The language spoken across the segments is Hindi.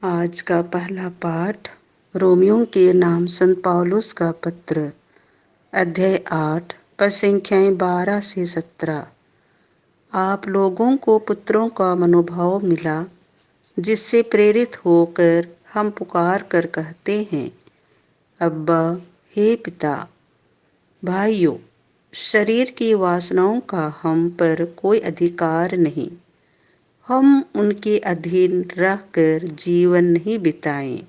आज का पहला पाठ रोमियो के नाम संत पौलुस का पत्र, अध्याय 8, पद संख्याएं 12 से 17। आप लोगों को पुत्रों का मनोभाव मिला, जिससे प्रेरित होकर हम पुकार कर कहते हैं, अब्बा, हे पिता। भाइयों, शरीर की वासनाओं का हम पर कोई अधिकार नहीं। हम उनके अधीन रहकर जीवन नहीं बिताएं।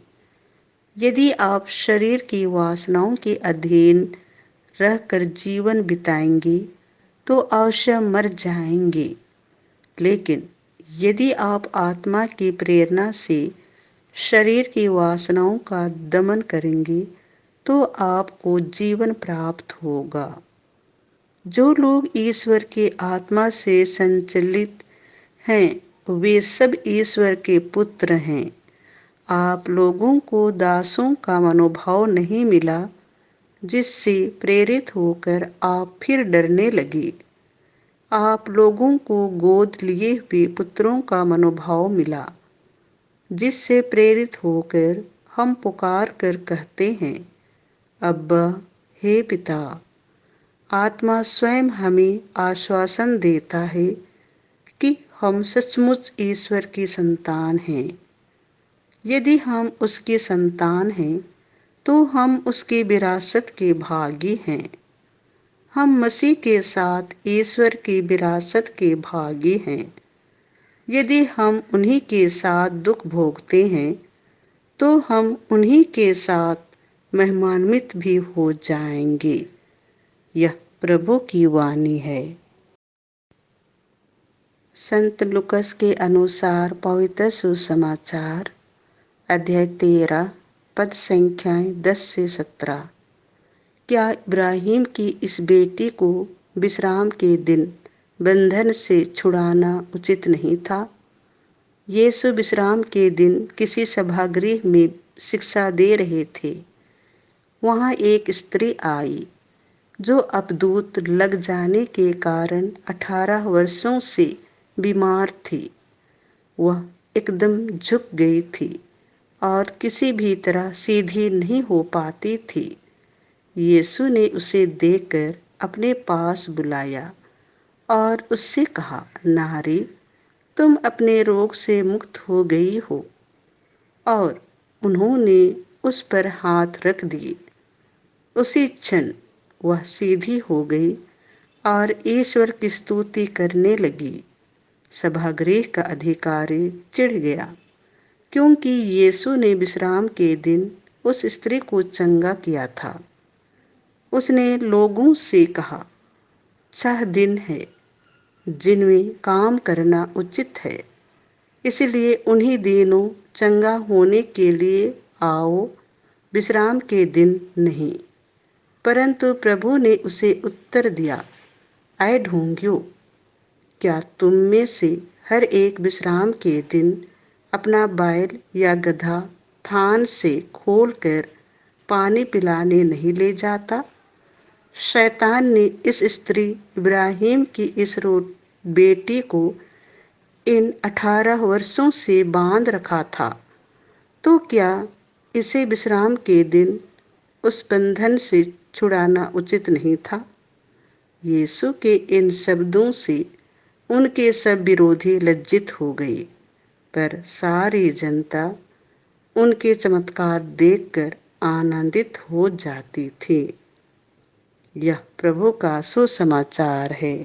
यदि आप शरीर की वासनाओं के अधीन रहकर जीवन बिताएंगे तो अवश्य मर जाएंगे। लेकिन यदि आप आत्मा की प्रेरणा से शरीर की वासनाओं का दमन करेंगे तो आपको जीवन प्राप्त होगा। जो लोग ईश्वर के आत्मा से संचालित हैं, वे सब ईश्वर के पुत्र हैं। आप लोगों को दासों का मनोभाव नहीं मिला, जिससे प्रेरित होकर आप फिर डरने लगे। आप लोगों को गोद लिए हुए पुत्रों का मनोभाव मिला, जिससे प्रेरित होकर हम पुकार कर कहते हैं, अब्बा, हे पिता। आत्मा स्वयं हमें आश्वासन देता है कि हम सचमुच ईश्वर की संतान हैं। यदि हम उसकी संतान हैं तो हम उसकी विरासत के भागी हैं। हम मसीह के साथ ईश्वर की विरासत के भागी हैं। यदि हम उन्हीं के साथ दुख भोगते हैं तो हम उन्हीं के साथ महिमान्वित भी हो जाएंगे। यह प्रभु की वाणी है। संत लूकास के अनुसार पवित्र सुसमाचार, अध्याय 13, पद संख्याएं 10 से 17। क्या इब्राहिम की इस बेटी को विश्राम के दिन बंधन से छुड़ाना उचित नहीं था? यीशु विश्राम के दिन किसी सभागृह में शिक्षा दे रहे थे। वहां एक स्त्री आई जो अपदूत लग जाने के कारण 18 वर्षों से बीमार थी। वह एकदम झुक गई थी और किसी भी तरह सीधी नहीं हो पाती थी। यीशु ने उसे देखकर अपने पास बुलाया और उससे कहा, नारी, तुम अपने रोग से मुक्त हो गई हो। और उन्होंने उस पर हाथ रख दिए। उसी क्षण वह सीधी हो गई और ईश्वर की स्तुति करने लगी। सभागृह का अधिकारी चिढ़ गया, क्योंकि यीशु ने विश्राम के दिन उस स्त्री को चंगा किया था। उसने लोगों से कहा, 6 दिन है जिनमें काम करना उचित है, इसलिए उन्हीं दिनों चंगा होने के लिए आओ, विश्राम के दिन नहीं। परंतु प्रभु ने उसे उत्तर दिया, ऐ ढोंगियों, क्या तुम में से हर एक विश्राम के दिन अपना बैल या गधा थान से खोलकर पानी पिलाने नहीं ले जाता? शैतान ने इस स्त्री इब्राहिम की इस बेटी को इन 18 वर्षों से बांध रखा था, तो क्या इसे विश्राम के दिन उस बंधन से छुड़ाना उचित नहीं था? यीशु के इन शब्दों से उनके सब विरोधी लज्जित हो गए, पर सारी जनता उनके चमत्कार देखकर आनंदित हो जाती थी। यह प्रभु का सुसमाचार है।